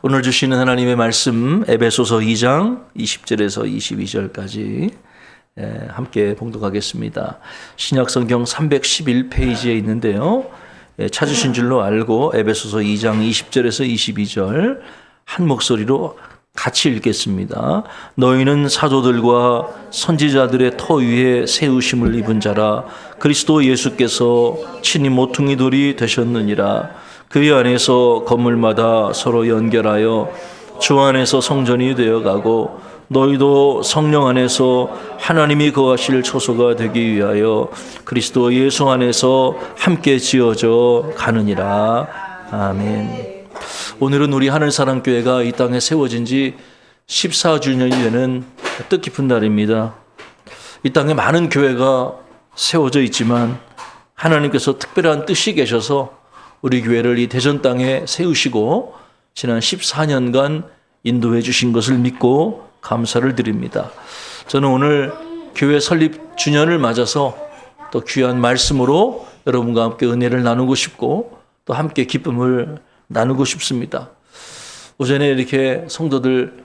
오늘 주시는 하나님의 말씀 에베소서 2장 20절에서 22절까지 함께 봉독하겠습니다. 신약성경 311페이지에 있는데요. 찾으신 줄로 알고 에베소서 2장 20절에서 22절 한 목소리로 같이 읽겠습니다. 너희는 사도들과 선지자들의 터 위에 세우심을 입은 자라. 그리스도 예수께서 친히 모퉁이 돌이 되셨느니라. 그의 안에서 건물마다 서로 연결하여 주 안에서 성전이 되어가고 너희도 성령 안에서 하나님이 거하실 처소가 되기 위하여 그리스도 예수 안에서 함께 지어져 가느니라. 아멘. 오늘은 우리 하늘사랑교회가 이 땅에 세워진 지 14주년이 되는 뜻깊은 날입니다. 이 땅에 많은 교회가 세워져 있지만 하나님께서 특별한 뜻이 계셔서 우리 교회를 이 대전 땅에 세우시고 지난 14년간 인도해 주신 것을 믿고 감사를 드립니다. 저는 오늘 교회 설립 주년을 맞아서 또 귀한 말씀으로 여러분과 함께 은혜를 나누고 싶고 또 함께 기쁨을 나누고 싶습니다. 오전에 이렇게 성도들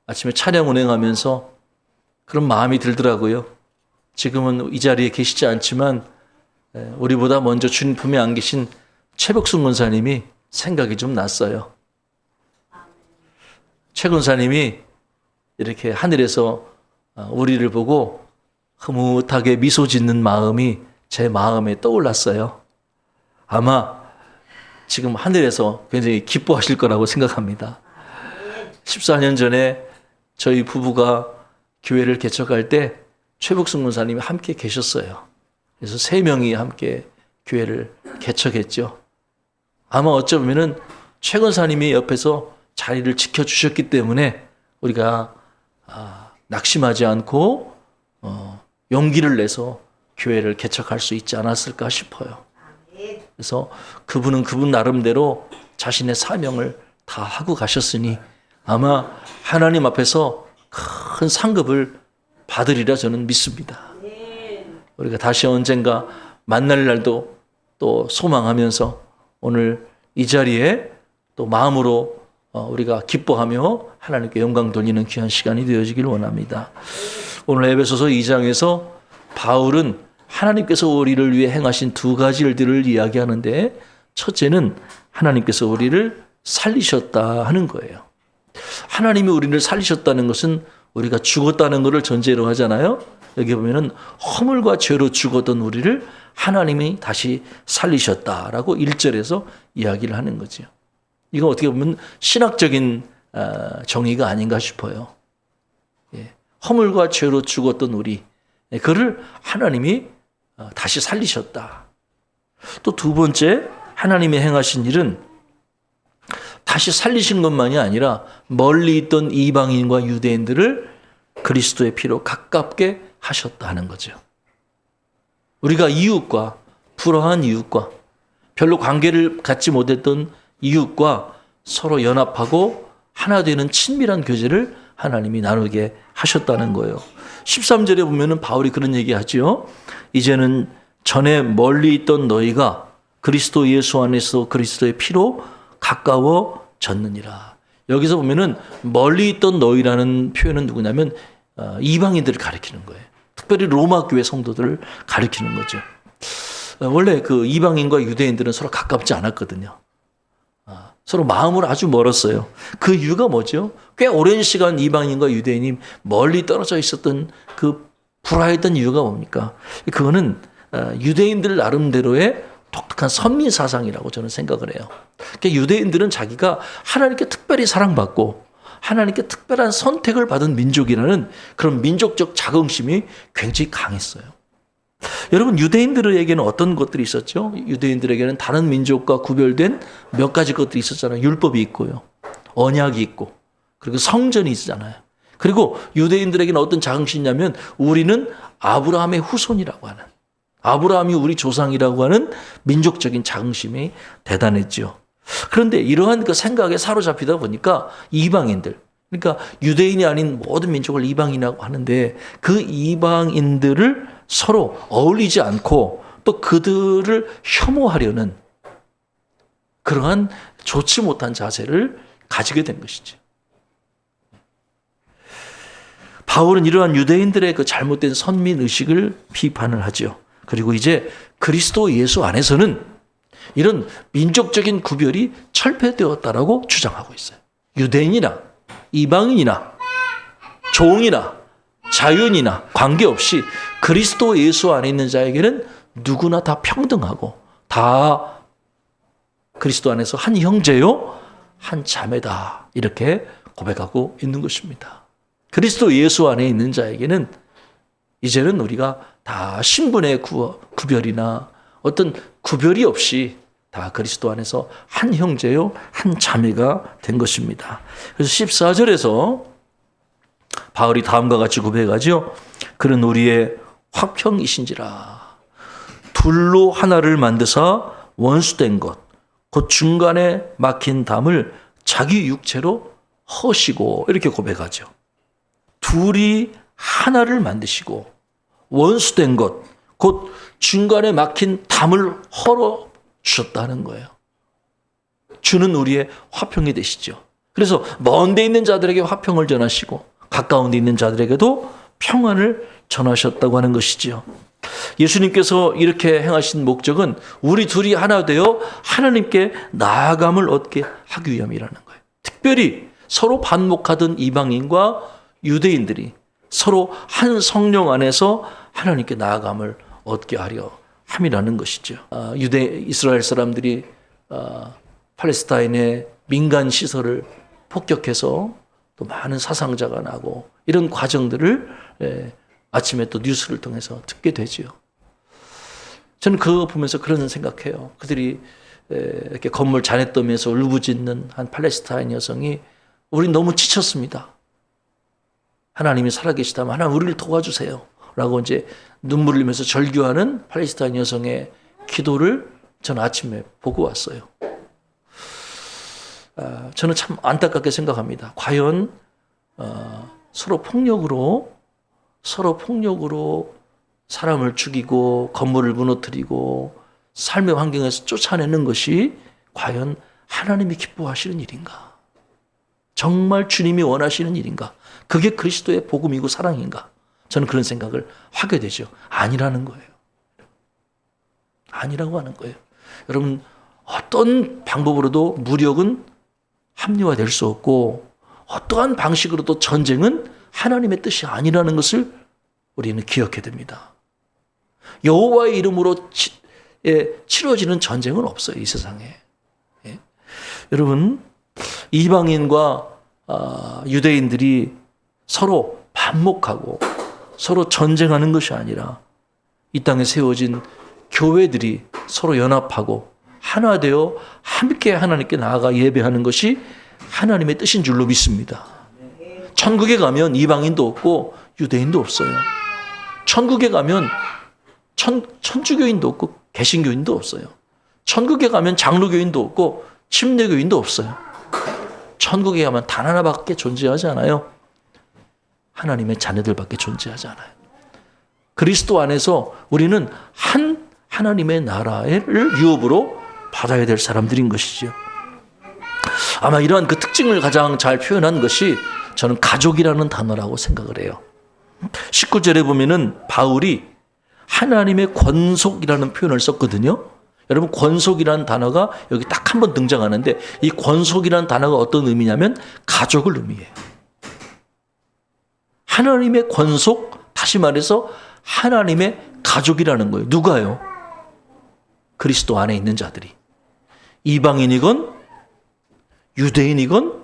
아침에 차량 운행하면서 그런 마음이 들더라고요. 지금은 이 자리에 계시지 않지만 우리보다 먼저 주님 품에 안 계신 최복순 권사님이 생각이 좀 났어요. 최 권사님이 이렇게 하늘에서 우리를 보고 흐뭇하게 미소 짓는 마음이 제 마음에 떠올랐어요. 아마 지금 하늘에서 굉장히 기뻐하실 거라고 생각합니다. 14년 전에 저희 부부가 교회를 개척할 때 최복순 권사님이 함께 계셨어요. 그래서 3명이 함께 교회를 개척했죠. 아마 어쩌면은 최 권사님이 옆에서 자리를 지켜주셨기 때문에 우리가 낙심하지 않고 용기를 내서 교회를 개척할 수 있지 않았을까 싶어요. 그래서 그분은 그분 나름대로 자신의 사명을 다 하고 가셨으니 아마 하나님 앞에서 큰 상급을 받으리라 저는 믿습니다. 우리가 다시 언젠가 만날 날도 또 소망하면서 오늘 이 자리에 또 마음으로 우리가 기뻐하며 하나님께 영광 돌리는 귀한 시간이 되어지길 원합니다. 오늘 에베소서 2장에서 바울은 하나님께서 우리를 위해 행하신 2가지 일들을 이야기하는데 첫째는 하나님께서 우리를 살리셨다 하는 거예요. 하나님이 우리를 살리셨다는 것은 우리가 죽었다는 것을 전제로 하잖아요. 여기 보면은 허물과 죄로 죽었던 우리를 하나님이 다시 살리셨다라고 1절에서 이야기를 하는 거죠. 이거 어떻게 보면 신학적인 정의가 아닌가 싶어요. 허물과 죄로 죽었던 우리, 그를 하나님이 다시 살리셨다. 또 2번째, 하나님이 행하신 일은 다시 살리신 것만이 아니라 멀리 있던 이방인과 유대인들을 그리스도의 피로 가깝게 하셨다 하는 거죠. 우리가 이웃과, 불화한 이웃과, 별로 관계를 갖지 못했던 이웃과 서로 연합하고 하나 되는 친밀한 교제를 하나님이 나누게 하셨다는 거예요. 13절에 보면은 바울이 그런 얘기 하죠. 이제는 전에 멀리 있던 너희가 그리스도 예수 안에서 그리스도의 피로 가까워졌느니라. 여기서 보면은 멀리 있던 너희라는 표현은 누구냐면 이방인들을 가리키는 거예요. 특별히 로마 교회 성도들을 가리키는 거죠. 원래 그 이방인과 유대인들은 서로 가깝지 않았거든요. 서로 마음으로 아주 멀었어요. 그 이유가 뭐죠? 꽤 오랜 시간 이방인과 유대인이 멀리 떨어져 있었던 그 불화했던 이유가 뭡니까? 그거는 유대인들 나름대로의 독특한 선민 사상이라고 저는 생각을 해요. 그러니까 유대인들은 자기가 하나님께 특별히 사랑받고 하나님께 특별한 선택을 받은 민족이라는 그런 민족적 자긍심이 굉장히 강했어요. 여러분, 유대인들에게는 어떤 것들이 있었죠? 유대인들에게는 다른 민족과 구별된 몇 가지 것들이 있었잖아요. 율법이 있고요. 언약이 있고, 그리고 성전이 있잖아요. 그리고 유대인들에게는 어떤 자긍심이냐면 우리는 아브라함의 후손이라고 하는, 아브라함이 우리 조상이라고 하는 민족적인 자긍심이 대단했죠. 그런데 이러한 그 생각에 사로잡히다 보니까 이방인들, 그러니까 유대인이 아닌 모든 민족을 이방인이라고 하는데 그 이방인들을 서로 어울리지 않고 또 그들을 혐오하려는 그러한 좋지 못한 자세를 가지게 된 것이죠. 바울은 이러한 유대인들의 그 잘못된 선민 의식을 비판을 하죠. 그리고 이제 그리스도 예수 안에서는 이런 민족적인 구별이 철폐되었다라고 주장하고 있어요. 유대인이나 이방인이나 종이나 자유인이나 관계없이 그리스도 예수 안에 있는 자에게는 누구나 다 평등하고 다 그리스도 안에서 한 형제요, 한 자매다. 이렇게 고백하고 있는 것입니다. 그리스도 예수 안에 있는 자에게는 이제는 우리가 다 신분의 구별이나 어떤 구별이 없이 다 그리스도 안에서 한 형제요, 한 자매가 된 것입니다. 그래서 14절에서 바울이 다음과 같이 고백하죠. 그는 우리의 화평이신지라. 둘로 하나를 만드사 원수된 것, 곧 중간에 막힌 담을 자기 육체로 허시고 이렇게 고백하죠. 둘이 하나를 만드시고 원수된 것, 곧 중간에 막힌 담을 헐어 주셨다는 거예요. 주는 우리의 화평이 되시죠. 그래서 먼 데 있는 자들에게 화평을 전하시고 가까운 데 있는 자들에게도 평안을 전하셨다고 하는 것이지요. 예수님께서 이렇게 행하신 목적은 우리 둘이 하나 되어 하나님께 나아감을 얻게 하기 위함이라는 거예요. 특별히 서로 반목하던 이방인과 유대인들이 서로 한 성령 안에서 하나님께 나아감을 얻게 하려 함이라는 것이죠. 이스라엘 사람들이 팔레스타인의 민간 시설을 폭격해서 또 많은 사상자가 나고 이런 과정들을 아침에 또 뉴스를 통해서 듣게 되지요. 저는 그거 보면서 그런 생각해요. 그들이 이렇게 건물 잔해떠면서 울부짖는 한 팔레스타인 여성이 우린 너무 지쳤습니다. 하나님이 살아계시다면 하나님 우리를 도와주세요. 라고 이제 눈물을 흘리면서 절규하는 팔레스타인 여성의 기도를 저는 아침에 보고 왔어요. 저는 참 안타깝게 생각합니다. 과연 서로 폭력으로 사람을 죽이고 건물을 무너뜨리고 삶의 환경에서 쫓아내는 것이 과연 하나님이 기뻐하시는 일인가? 정말 주님이 원하시는 일인가? 그게 그리스도의 복음이고 사랑인가? 저는 그런 생각을 하게 되죠. 아니라는 거예요. 아니라고 하는 거예요. 여러분, 어떤 방법으로도 무력은 합리화될 수 없고 어떠한 방식으로도 전쟁은 하나님의 뜻이 아니라는 것을 우리는 기억해야 됩니다. 여호와의 이름으로 치러지는 전쟁은 없어요, 이 세상에. 예? 여러분, 이방인과 유대인들이 서로 반목하고 서로 전쟁하는 것이 아니라 이 땅에 세워진 교회들이 서로 연합하고 하나 되어 함께 하나님께 나아가 예배하는 것이 하나님의 뜻인 줄로 믿습니다. 천국에 가면 이방인도 없고 유대인도 없어요. 천국에 가면 천주교인도 없고 개신교인도 없어요. 천국에 가면 장로교인도 없고 침례교인도 없어요. 천국에 가면 단 하나밖에 존재하지 않아요. 하나님의 자녀들밖에 존재하지 않아요. 그리스도 안에서 우리는 한 하나님의 나라를 유업으로 받아야 될 사람들인 것이죠. 아마 이러한 그 특징을 가장 잘 표현한 것이 저는 가족이라는 단어라고 생각을 해요. 19절에 보면은 바울이 하나님의 권속이라는 표현을 썼거든요. 여러분, 권속이라는 단어가 여기 딱 한 번 등장하는데 이 권속이라는 단어가 어떤 의미냐면 가족을 의미해요. 하나님의 권속, 다시 말해서 하나님의 가족이라는 거예요. 누가요? 그리스도 안에 있는 자들이. 이방인이건 유대인이건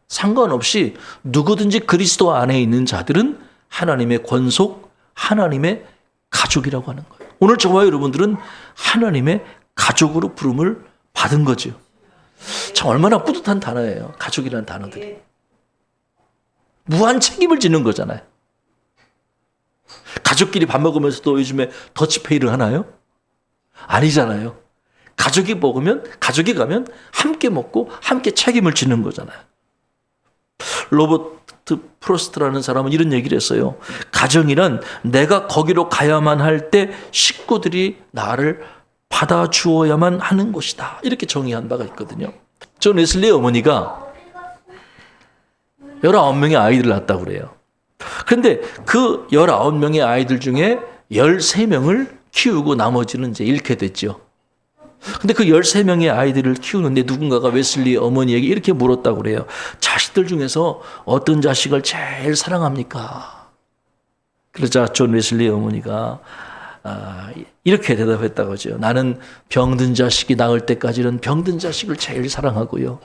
상관없이 누구든지 그리스도 안에 있는 자들은 하나님의 권속, 하나님의 가족이라고 하는 거예요. 오늘 저와 여러분들은 하나님의 가족으로 부름을 받은 거죠. 참 얼마나 뿌듯한 단어예요. 가족이라는 단어들이. 무한 책임을 지는 거잖아요. 가족끼리 밥 먹으면서도 요즘에 더치페이를 하나요? 아니잖아요. 가족이 가면 함께 먹고 함께 책임을 지는 거잖아요. 로버트 프로스트라는 사람은 이런 얘기를 했어요. 가정이란 내가 거기로 가야만 할 때 식구들이 나를 받아주어야만 하는 곳이다. 이렇게 정의한 바가 있거든요. 존 웨슬리 어머니가 19명의 아이들을 낳았다고 그래요. 그런데 그 19명의 아이들 중에 13명을 키우고 나머지는 이제 잃게 됐죠. 근데 그 13명의 아이들을 키우는데 누군가가 웨슬리 어머니에게 이렇게 물었다고 그래요. 자식들 중에서 어떤 자식을 제일 사랑합니까? 그러자 존 웨슬리 어머니가 이렇게 대답했다고 하죠. 나는 병든 자식이 나을 때까지는 병든 자식을 제일 사랑하고요.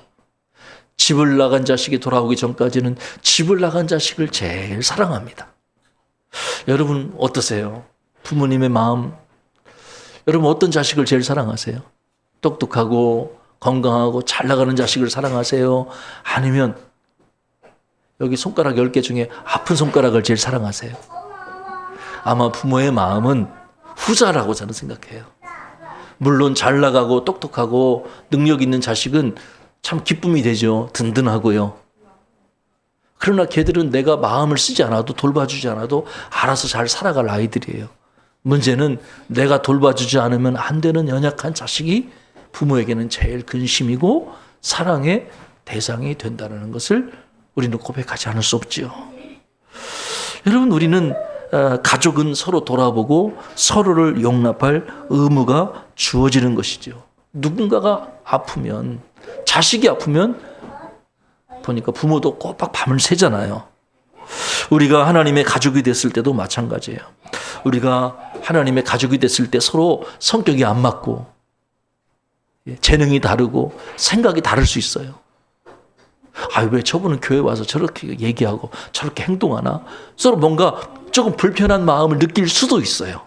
집을 나간 자식이 돌아오기 전까지는 집을 나간 자식을 제일 사랑합니다. 여러분 어떠세요? 부모님의 마음, 여러분 어떤 자식을 제일 사랑하세요? 똑똑하고 건강하고 잘 나가는 자식을 사랑하세요? 아니면 여기 손가락 10개 중에 아픈 손가락을 제일 사랑하세요? 아마 부모의 마음은 후자라고 저는 생각해요. 물론 잘 나가고 똑똑하고 능력 있는 자식은 참 기쁨이 되죠. 든든하고요. 그러나 걔들은 내가 마음을 쓰지 않아도 돌봐주지 않아도 알아서 잘 살아갈 아이들이에요. 문제는 내가 돌봐주지 않으면 안 되는 연약한 자식이 부모에게는 제일 근심이고 사랑의 대상이 된다는 것을 우리는 고백하지 않을 수 없지요. 여러분 우리는 가족은 서로 돌아보고 서로를 용납할 의무가 주어지는 것이죠. 누군가가 아프면 자식이 아프면 보니까 부모도 꼬박 밤을 새잖아요. 우리가 하나님의 가족이 됐을 때도 마찬가지예요. 우리가 하나님의 가족이 됐을 때 서로 성격이 안 맞고 재능이 다르고 생각이 다를 수 있어요. 왜 저분은 교회 와서 저렇게 얘기하고 저렇게 행동하나? 서로 뭔가 조금 불편한 마음을 느낄 수도 있어요.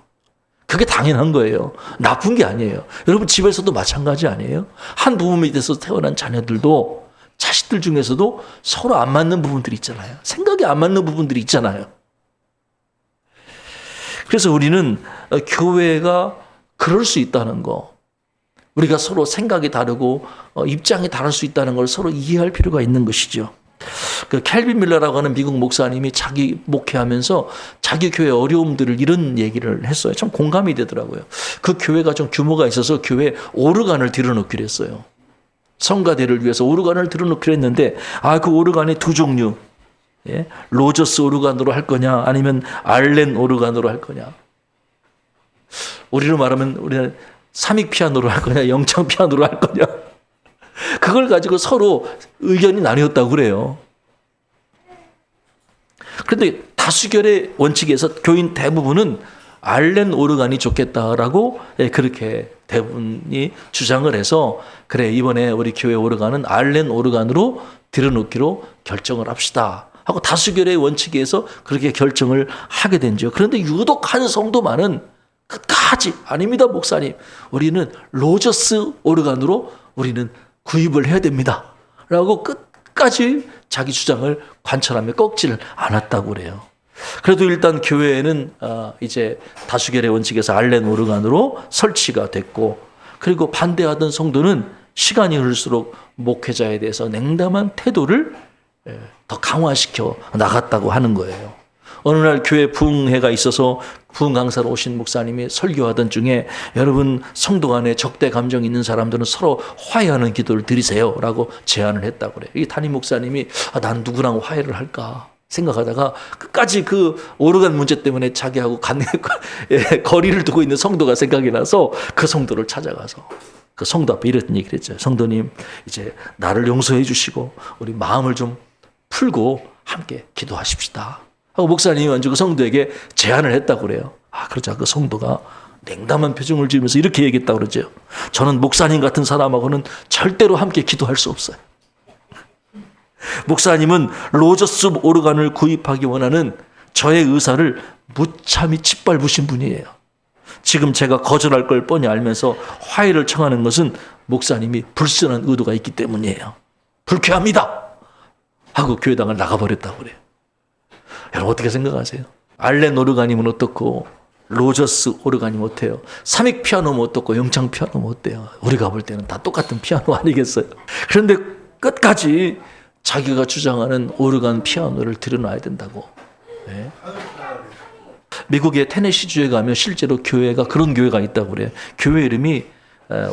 그게 당연한 거예요. 나쁜 게 아니에요. 여러분 집에서도 마찬가지 아니에요? 한 부모에 대해서 태어난 자녀들도 자식들 중에서도 서로 안 맞는 부분들이 있잖아요. 생각이 안 맞는 부분들이 있잖아요. 그래서 우리는 교회가 그럴 수 있다는 거, 우리가 서로 생각이 다르고 입장이 다를 수 있다는 걸 서로 이해할 필요가 있는 것이죠. 그 켈빈 밀러라고 하는 미국 목사님이 자기 목회하면서 자기 교회 어려움들을 이런 얘기를 했어요. 참 공감이 되더라고요. 그 교회가 좀 규모가 있어서 교회에 오르간을 들여놓기로 했어요. 성가대를 위해서 오르간을 들여놓기로 했는데 그 오르간이 두 종류. 로저스 오르간으로 할 거냐 아니면 알렌 오르간으로 할 거냐. 우리로 말하면 우리는 삼익 피아노로 할 거냐 영창 피아노로 할 거냐. 그걸 가지고 서로 의견이 나뉘었다고 그래요. 그런데 다수결의 원칙에서 교인 대부분은 알렌 오르간이 좋겠다라고 그렇게 대부분이 주장을 해서 그래 이번에 우리 교회 오르간은 알렌 오르간으로 들여놓기로 결정을 합시다 하고 다수결의 원칙에 의해서 그렇게 결정을 하게 된죠. 그런데 유독 한 성도만은 끝까지 아닙니다 목사님, 우리는 로저스 오르간으로 우리는 구입을 해야 됩니다 라고 끝까지 자기 주장을 관철하며 꺾지를 않았다고 그래요. 그래도 일단 교회에는 이제 다수결의 원칙에서 알렌 오르간으로 설치가 됐고, 그리고 반대하던 성도는 시간이 흐를수록 목회자에 대해서 냉담한 태도를 더 강화시켜 나갔다고 하는 거예요. 어느 날 교회 부흥회가 있어서 부흥 강사로 오신 목사님이 설교하던 중에 여러분 성도 간에 적대 감정 있는 사람들은 서로 화해하는 기도를 드리세요 라고 제안을 했다고 그래요. 이 담임 목사님이 난 누구랑 화해를 할까 생각하다가 끝까지 그 오르간 문제 때문에 자기하고 거리를 두고 있는 성도가 생각이 나서 그 성도를 찾아가서 그 성도 앞에 이런 얘기를 했죠. 성도님 이제 나를 용서해 주시고 우리 마음을 좀 풀고 함께 기도하십시다 하고 목사님이 먼저 그 성도에게 제안을 했다고 그래요. 그러자 그 성도가 냉담한 표정을 지으면서 이렇게 얘기했다고 그러죠. 저는 목사님 같은 사람하고는 절대로 함께 기도할 수 없어요. 목사님은 로저스 오르간을 구입하기 원하는 저의 의사를 무참히 짓밟으신 분이에요. 지금 제가 거절할 걸 뻔히 알면서 화해를 청하는 것은 목사님이 불순한 의도가 있기 때문이에요. 불쾌합니다 하고 교회당을 나가버렸다고 그래요. 여러분 어떻게 생각하세요? 알렌 오르간이면 어떻고 로저스 오르간이면 어때요? 삼익 피아노면 어떻고 영창 피아노면 어때요? 우리가 볼 때는 다 똑같은 피아노 아니겠어요? 그런데 끝까지 자기가 주장하는 오르간 피아노를 들여놔야 된다고. 네. 미국의 테네시주에 가면 실제로 교회가 그런 교회가 있다고 그래요. 교회 이름이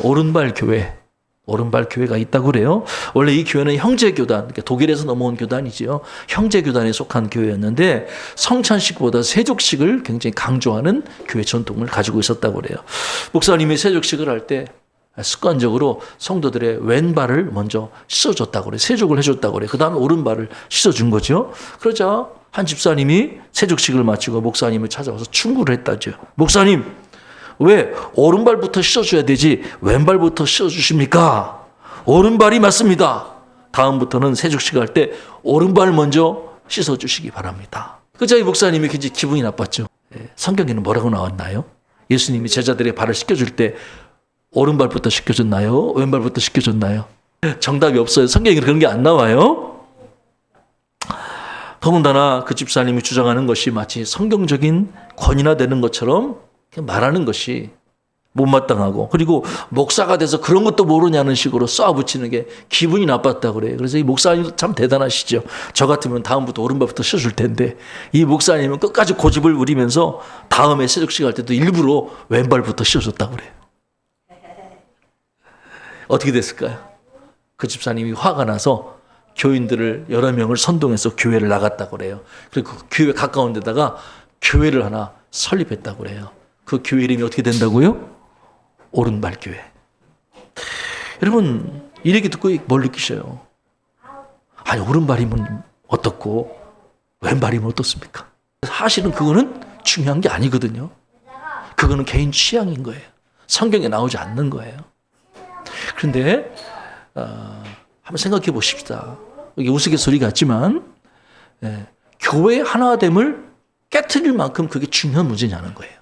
오른발 교회. 오른발 교회가 있다고 그래요. 원래 이 교회는 형제교단, 그러니까 독일에서 넘어온 교단이지요. 형제교단에 속한 교회였는데 성찬식보다 세족식을 굉장히 강조하는 교회 전통을 가지고 있었다고 그래요. 목사님이 세족식을 할 때 습관적으로 성도들의 왼발을 먼저 씻어줬다고 그래요. 세족을 해줬다고 그래요. 그 다음에 오른발을 씻어준 거죠. 그러자 한 집사님이 세족식을 마치고 목사님을 찾아와서 충고를 했다죠. 목사님, 왜 오른발부터 씻어줘야 되지 왼발부터 씻어주십니까? 오른발이 맞습니다. 다음부터는 세족식 할 때 오른발 먼저 씻어주시기 바랍니다. 그자 이 목사님이 굉장히 기분이 나빴죠. 성경에는 뭐라고 나왔나요? 예수님이 제자들의 발을 씻겨줄 때 오른발부터 씻겨줬나요? 왼발부터 씻겨줬나요? 정답이 없어요. 성경에 그런 게 안 나와요. 더군다나 그 집사님이 주장하는 것이 마치 성경적인 권위화되는 것처럼 말하는 것이 못마땅하고, 그리고 목사가 돼서 그런 것도 모르냐는 식으로 쏘아붙이는 게 기분이 나빴다고 그래요. 그래서 이 목사님도 참 대단하시죠. 저 같으면 다음부터 오른발부터 씻어줄 텐데 이 목사님은 끝까지 고집을 부리면서 다음에 세족식 할 때도 일부러 왼발부터 씻어줬다고 그래요. 어떻게 됐을까요? 그 집사님이 화가 나서 교인들을 여러 명을 선동해서 교회를 나갔다고 그래요. 그리고 그 교회 가까운 데다가 교회를 하나 설립했다고 그래요. 그 교회 이름이 어떻게 된다고요? 오른발 교회. 여러분, 이 얘기 듣고 뭘 느끼셔요? 아니, 오른발이면 어떻고 왼발이면 어떻습니까? 사실은 그거는 중요한 게 아니거든요. 그거는 개인 취향인 거예요. 성경에 나오지 않는 거예요. 그런데 한번 생각해 보십시다. 이게 우스갯소리 같지만 교회 하나됨을 깨트릴 만큼 그게 중요한 문제냐는 거예요.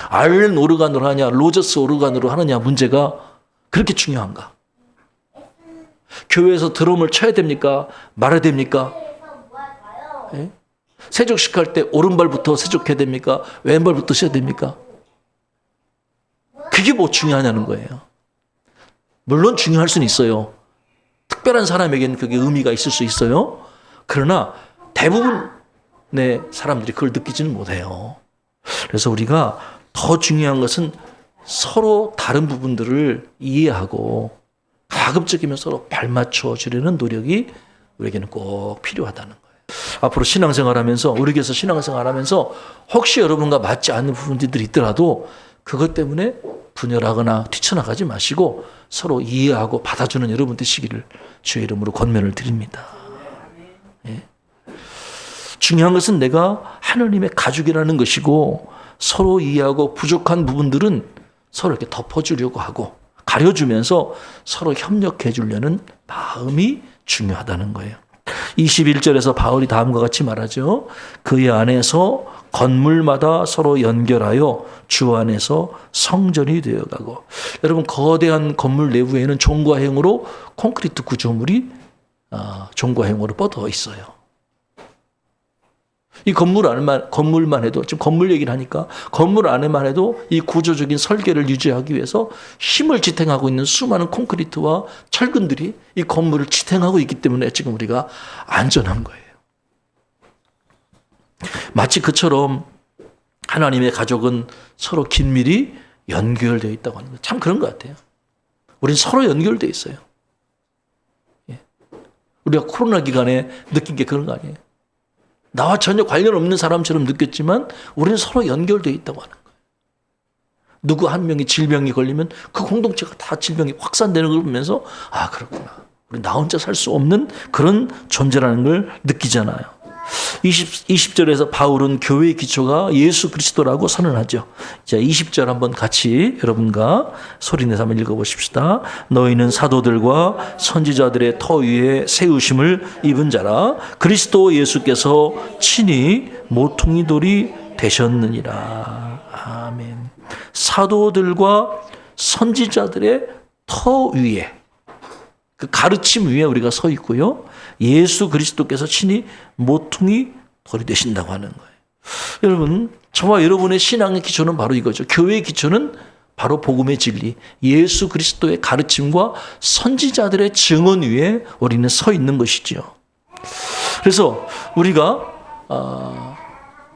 알렌 오르간으로 하냐 로저스 오르간으로 하느냐 문제가 그렇게 중요한가? 교회에서 드럼을 쳐야 됩니까? 말아야 됩니까? 예? 세족식 할 때 오른발부터 세족해야 됩니까? 왼발부터 써야 됩니까? 그게 뭐 중요하냐는 거예요. 물론 중요할 수는 있어요. 특별한 사람에게는 그게 의미가 있을 수 있어요. 그러나 대부분의 사람들이 그걸 느끼지는 못해요. 그래서 우리가 더 중요한 것은 서로 다른 부분들을 이해하고 가급적이면 서로 발맞춰 주려는 노력이 우리에게는 꼭 필요하다는 거예요. 앞으로 신앙생활하면서, 우리 교회에서 신앙생활하면서 혹시 여러분과 맞지 않는 부분들이 있더라도 그것 때문에 분열하거나 뛰쳐나가지 마시고 서로 이해하고 받아주는 여러분 되시기를 주의 이름으로 권면을 드립니다. 예. 중요한 것은 내가 하나님의 가족이라는 것이고, 서로 이해하고 부족한 부분들은 서로 이렇게 덮어주려고 하고 가려주면서 서로 협력해 주려는 마음이 중요하다는 거예요. 21절에서 바울이 다음과 같이 말하죠. 그의 안에서 건물마다 서로 연결하여 주 안에서 성전이 되어가고. 여러분, 거대한 건물 내부에는 종과형으로 콘크리트 구조물이 종과형으로 뻗어 있어요. 이 건물만 해도, 지금 건물 얘기를 하니까 건물 안에만 해도 이 구조적인 설계를 유지하기 위해서 힘을 지탱하고 있는 수많은 콘크리트와 철근들이 이 건물을 지탱하고 있기 때문에 지금 우리가 안전한 거예요. 마치 그처럼 하나님의 가족은 서로 긴밀히 연결되어 있다고 하는 거예요. 참 그런 것 같아요. 우린 서로 연결되어 있어요. 우리가 코로나 기간에 느낀 게 그런 거 아니에요. 나와 전혀 관련 없는 사람처럼 느꼈지만 우리는 서로 연결되어 있다고 하는 거예요. 누구 한 명이 질병이 걸리면 그 공동체가 다 질병이 확산되는 걸 보면서 그렇구나. 우리 나 혼자 살 수 없는 그런 존재라는 걸 느끼잖아요. 20절에서 바울은 교회의 기초가 예수 그리스도라고 선언하죠. 자, 20절 한번 같이 여러분과 소리내서 한번 읽어보십시다. 너희는 사도들과 선지자들의 터 위에 세우심을 입은 자라 그리스도 예수께서 친히 모퉁이 돌이 되셨느니라. 아멘. 사도들과 선지자들의 터 위에, 그 가르침 위에 우리가 서 있고요. 예수 그리스도께서 친히 모퉁이 돌이 되신다고 하는 거예요. 여러분, 저와 여러분의 신앙의 기초는 바로 이거죠. 교회의 기초는 바로 복음의 진리, 예수 그리스도의 가르침과 선지자들의 증언 위에 우리는 서 있는 것이죠. 그래서 우리가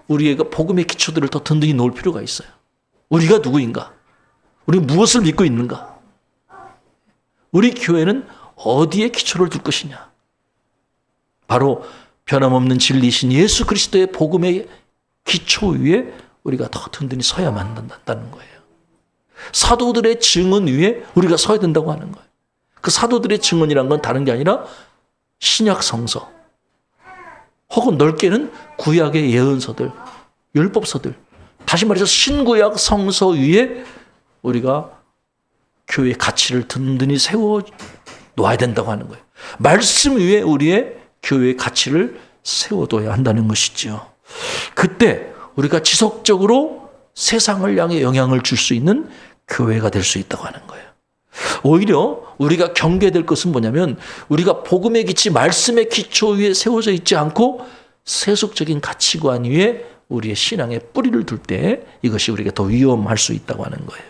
우리의 복음의 기초들을 더 든든히 놓을 필요가 있어요. 우리가 누구인가? 우리가 무엇을 믿고 있는가? 우리 교회는 어디에 기초를 둘 것이냐? 바로 변함없는 진리신 예수 그리스도의 복음의 기초 위에 우리가 더 든든히 서야만 한다는 거예요. 사도들의 증언 위에 우리가 서야 된다고 하는 거예요. 그 사도들의 증언이란 건 다른 게 아니라 신약 성서, 혹은 넓게는 구약의 예언서들, 율법서들, 다시 말해서 신구약 성서 위에 우리가 교회의 가치를 든든히 세워 놓아야 된다고 하는 거예요. 말씀 위에 우리의 교회의 가치를 세워둬야 한다는 것이죠. 그때 우리가 지속적으로 세상을 향해 영향을 줄 수 있는 교회가 될 수 있다고 하는 거예요. 오히려 우리가 경계될 것은 뭐냐면 우리가 복음의 기치, 말씀의 기초 위에 세워져 있지 않고 세속적인 가치관 위에 우리의 신앙의 뿌리를 둘 때 이것이 우리가 더 위험할 수 있다고 하는 거예요.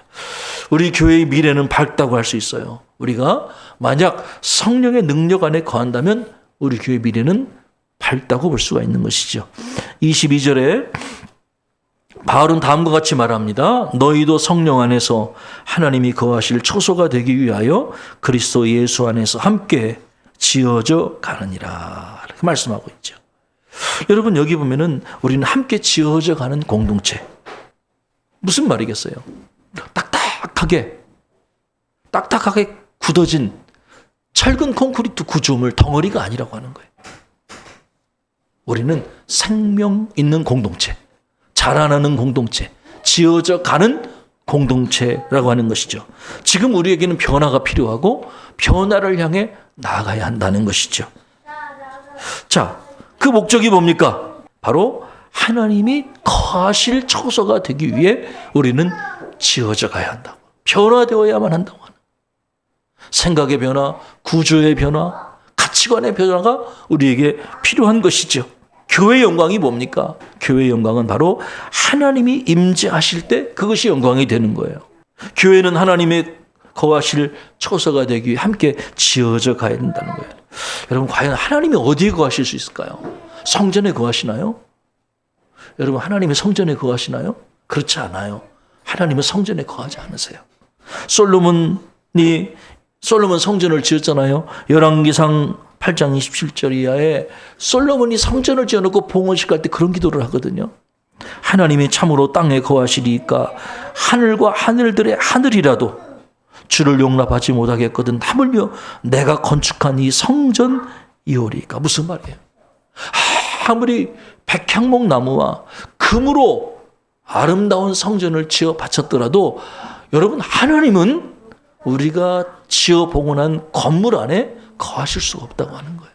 우리 교회의 미래는 밝다고 할 수 있어요. 우리가 만약 성령의 능력 안에 거한다면 우리 교회의 미래는 밝다고 볼 수가 있는 것이죠. 22절에 바울은 다음과 같이 말합니다. 너희도 성령 안에서 하나님이 거하실 초소가 되기 위하여 그리스도 예수 안에서 함께 지어져 가느니라. 이렇게 말씀하고 있죠. 여러분 여기 보면은 우리는 함께 지어져 가는 공동체. 무슨 말이겠어요? 딱딱하게 굳어진 철근 콘크리트 구조물 덩어리가 아니라고 하는 거예요. 우리는 생명 있는 공동체, 자라나는 공동체, 지어져 가는 공동체라고 하는 것이죠. 지금 우리에게는 변화가 필요하고 변화를 향해 나아가야 한다는 것이죠. 자, 그 목적이 뭡니까? 바로 하나님이 거하실 처소가 되기 위해 우리는 지어져 가야 한다고. 변화되어야만 한다고 하는. 생각의 변화, 구조의 변화, 가치관의 변화가 우리에게 필요한 것이죠. 교회의 영광이 뭡니까? 교회의 영광은 바로 하나님이 임재하실 때 그것이 영광이 되는 거예요. 교회는 하나님의 거하실 처소가 되기 위해 함께 지어져 가야 된다는 거예요. 여러분 과연 하나님이 어디에 거하실 수 있을까요? 성전에 거하시나요? 여러분 하나님이 성전에 거하시나요? 그렇지 않아요. 하나님은 성전에 거하지 않으세요. 솔로몬 성전을 지었잖아요. 열왕기상 8장 27절 이하에 솔로몬이 성전을 지어놓고 봉헌식 할 때 그런 기도를 하거든요. 하나님이 참으로 땅에 거하시리까 하늘과 하늘들의 하늘이라도 주를 용납하지 못하겠거든 하물며 내가 건축한 이 성전이오리까. 무슨 말이에요? 아무리 백향목 나무와 금으로 아름다운 성전을 지어 바쳤더라도 여러분 하나님은 우리가 지어 봉헌한 건물 안에 거하실 수가 없다고 하는 거예요.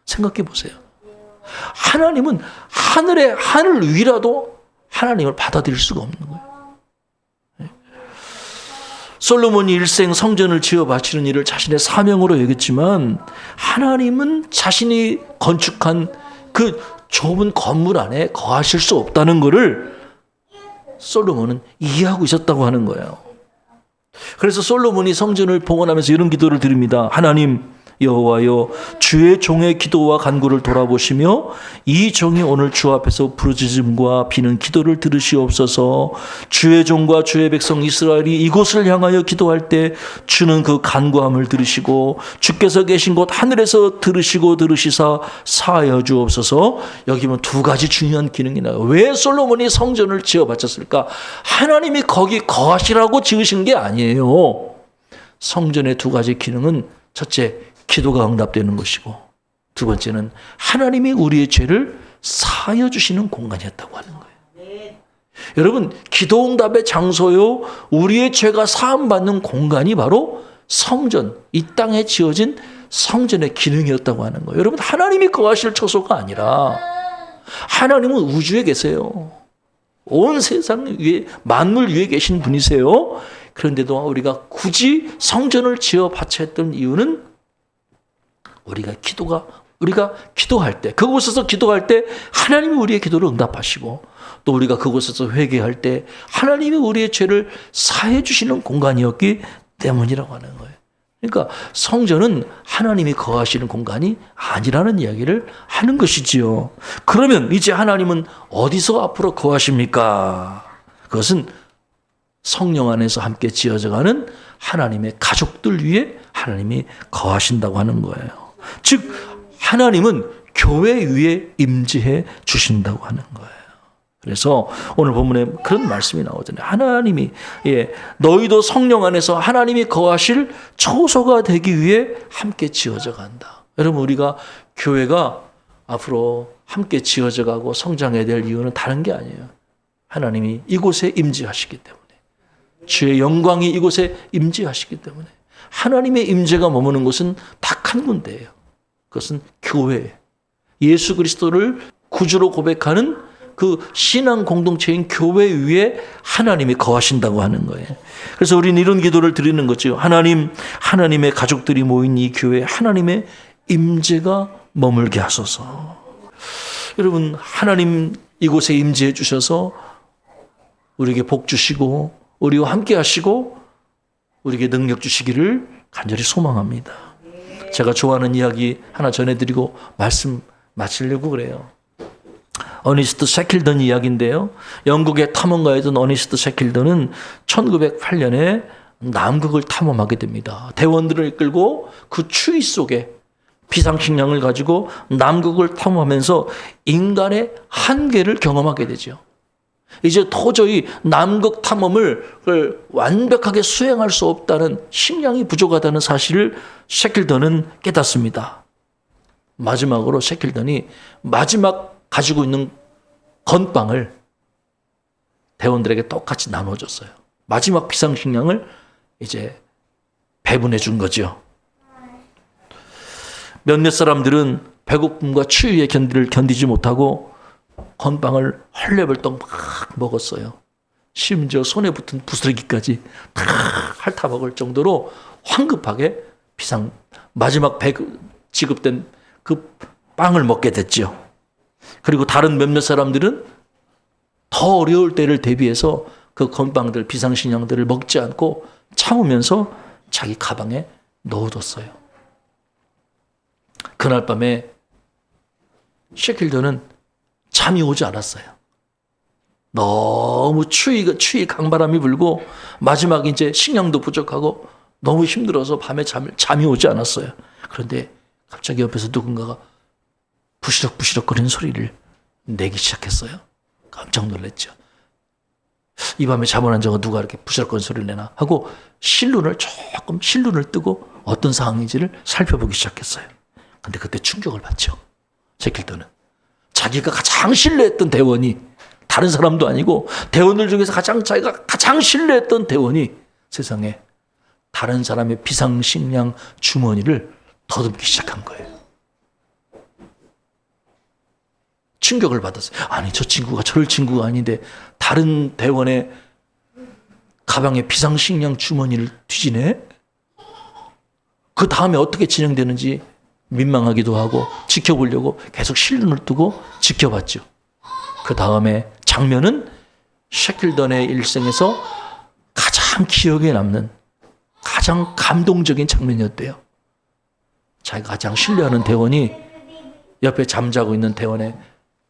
생각해 보세요. 하나님은 하늘의 하늘 위라도 하나님을 받아들일 수가 없는 거예요. 솔로몬이 일생 성전을 지어 바치는 일을 자신의 사명으로 여겼지만 하나님은 자신이 건축한 그 좁은 건물 안에 거하실 수 없다는 것을 솔로몬은 이해하고 있었다고 하는 거예요. 그래서 솔로몬이 성전을 봉헌하면서 이런 기도를 드립니다. 하나님 여호와여 주의 종의 기도와 간구를 돌아보시며 이 종이 오늘 주 앞에서 부르짖음과 비는 기도를 들으시옵소서. 주의 종과 주의 백성 이스라엘이 이곳을 향하여 기도할 때 주는 그 간구함을 들으시고 주께서 계신 곳 하늘에서 들으시고 들으시사 사하여 주옵소서. 여기 보면 두 가지 중요한 기능이 나와요. 왜 솔로몬이 성전을 지어 바쳤을까? 하나님이 거기 거하시라고 지으신 게 아니에요. 성전의 두 가지 기능은 첫째, 기도가 응답되는 것이고 두 번째는 하나님이 우리의 죄를 사하여 주시는 공간이었다고 하는 거예요. 여러분 기도 응답의 장소요 우리의 죄가 사함받는 공간이 바로 성전, 이 땅에 지어진 성전의 기능이었다고 하는 거예요. 여러분 하나님이 거하실 처소가 아니라 하나님은 우주에 계세요. 온 세상 위에 만물 위에 계신 분이세요. 그런데도 우리가 굳이 성전을 지어 바쳐야 했던 이유는 우리가 기도할 때 그곳에서 기도할 때 하나님이 우리의 기도를 응답하시고 또 우리가 그곳에서 회개할 때 하나님이 우리의 죄를 사해 주시는 공간이었기 때문이라고 하는 거예요. 그러니까 성전은 하나님이 거하시는 공간이 아니라는 이야기를 하는 것이지요. 그러면 이제 하나님은 어디서 앞으로 거하십니까? 그것은 성령 안에서 함께 지어져가는 하나님의 가족들 위에 하나님이 거하신다고 하는 거예요. 즉 하나님은 교회 위에 임재해 주신다고 하는 거예요. 그래서 오늘 본문에 그런 말씀이 나오잖아요. 하나님이 너희도 성령 안에서 하나님이 거하실 초소가 되기 위해 함께 지어져 간다. 여러분 우리가 교회가 앞으로 함께 지어져 가고 성장해야 될 이유는 다른 게 아니에요. 하나님이 이곳에 임재하시기 때문에, 주의 영광이 이곳에 임재하시기 때문에, 하나님의 임재가 머무는 곳은 딱 한 군데예요. 그것은 교회. 예수 그리스도를 구주로 고백하는 그 신앙 공동체인 교회 위에 하나님이 거하신다고 하는 거예요. 그래서 우리는 이런 기도를 드리는 거죠. 하나님, 하나님의 가족들이 모인 이 교회에 하나님의 임재가 머물게 하소서. 여러분 하나님 이곳에 임재해 주셔서 우리에게 복 주시고 우리와 함께 하시고 우리에게 능력 주시기를 간절히 소망합니다. 제가 좋아하는 이야기 하나 전해드리고 말씀 마치려고 그래요. 어니스트 셰킬던 이야기인데요. 영국의 탐험가였던 어니스트 셰킬던은 1908년에 남극을 탐험하게 됩니다. 대원들을 이끌고 그 추위 속에 비상식량을 가지고 남극을 탐험하면서 인간의 한계를 경험하게 되죠. 이제 도저히 남극 탐험을 완벽하게 수행할 수 없다는, 식량이 부족하다는 사실을 셰킬던은 깨닫습니다. 마지막으로 셰킬던이 마지막 가지고 있는 건빵을 대원들에게 똑같이 나눠줬어요. 마지막 비상식량을 이제 배분해 준 거죠. 몇몇 사람들은 배고픔과 추위의 견디를 견디지 못하고 건빵을 헐레벌떡 막 먹었어요. 심지어 손에 붙은 부스러기까지 다 핥아 먹을 정도로 황급하게 마지막 지급된 그 빵을 먹게 됐죠. 그리고 다른 몇몇 사람들은 더 어려울 때를 대비해서 그 건빵들, 비상식량들을 먹지 않고 참으면서 자기 가방에 넣어뒀어요. 그날 밤에 셰킬던은 잠이 오지 않았어요. 너무 추위 강바람이 불고 마지막 이제 식량도 부족하고 너무 힘들어서 밤에 잠이 오지 않았어요. 그런데 갑자기 옆에서 누군가가 부시럭부시럭거리는 소리를 내기 시작했어요. 깜짝 놀랐죠. 이 밤에 잠을 안 자고 누가 이렇게 부시럭거리는 소리를 내나 하고 실눈을 뜨고 어떤 상황인지를 살펴보기 시작했어요. 근데 그때 충격을 받죠. 셰킬던은 자기가 가장 신뢰했던 대원이, 다른 사람도 아니고 대원들 중에서 자기가 가장 신뢰했던 대원이 세상에 다른 사람의 비상식량 주머니를 더듬기 시작한 거예요. 충격을 받았어요. 아니, 저 친구가 저럴 친구가 아닌데 다른 대원의 가방에 비상식량 주머니를 뒤지네? 그 다음에 어떻게 진행되는지 민망하기도 하고 지켜보려고 계속 실눈을 뜨고 지켜봤죠. 그 다음에 장면은 셰킬던의 일생에서 가장 기억에 남는, 가장 감동적인 장면이었대요. 자기가 가장 신뢰하는 대원이 옆에 잠자고 있는 대원의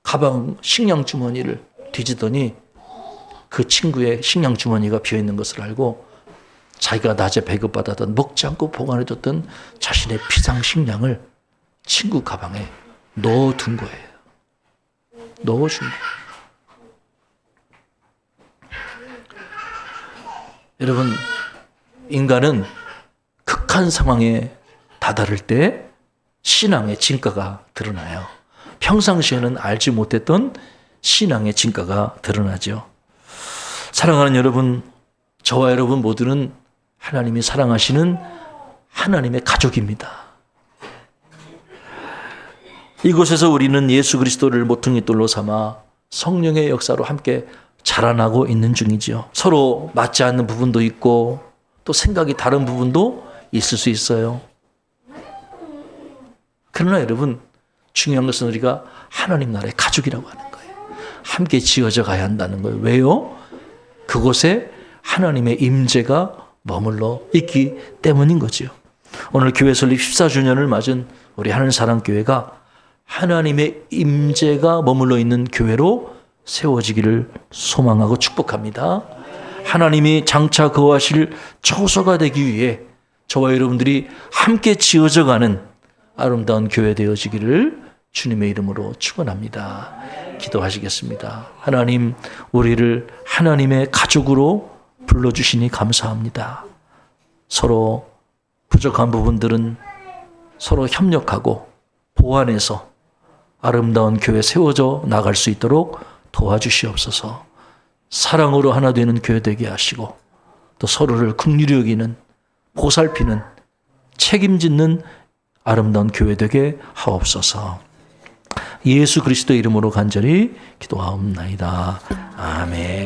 가방 식량 주머니를 뒤지더니 그 친구의 식량 주머니가 비어있는 것을 알고 자기가 낮에 배급받았던 먹지 않고 보관해뒀던 자신의 비상식량을 친구 가방에 넣어둔 거예요. 넣어준 거예요. 여러분, 인간은 극한 상황에 다다를 때 신앙의 진가가 드러나요. 평상시에는 알지 못했던 신앙의 진가가 드러나죠. 사랑하는 여러분, 저와 여러분 모두는 하나님이 사랑하시는 하나님의 가족입니다. 이곳에서 우리는 예수 그리스도를 모퉁이돌로 삼아 성령의 역사로 함께 자라나고 있는 중이지요. 서로 맞지 않는 부분도 있고 또 생각이 다른 부분도 있을 수 있어요. 그러나 여러분, 중요한 것은 우리가 하나님 나라의 가족이라고 하는 거예요. 함께 지어져 가야 한다는 거예요. 왜요? 그곳에 하나님의 임재가 머물러 있기 때문인 거지요. 오늘 교회 설립 14주년을 맞은 우리 하늘사랑교회가 하나님의 임재가 머물러 있는 교회로 세워지기를 소망하고 축복합니다. 하나님이 장차 거하실 처소가 되기 위해 저와 여러분들이 함께 지어져가는 아름다운 교회 되어지기를 주님의 이름으로 축원합니다. 기도하시겠습니다. 하나님, 우리를 하나님의 가족으로 불러주시니 감사합니다. 서로 부족한 부분들은 서로 협력하고 보완해서 아름다운 교회 세워져 나갈 수 있도록 도와주시옵소서. 사랑으로 하나 되는 교회 되게 하시고 또 서로를 긍휼히 여기는, 보살피는, 책임짓는 아름다운 교회 되게 하옵소서. 예수 그리스도 이름으로 간절히 기도하옵나이다. 아멘.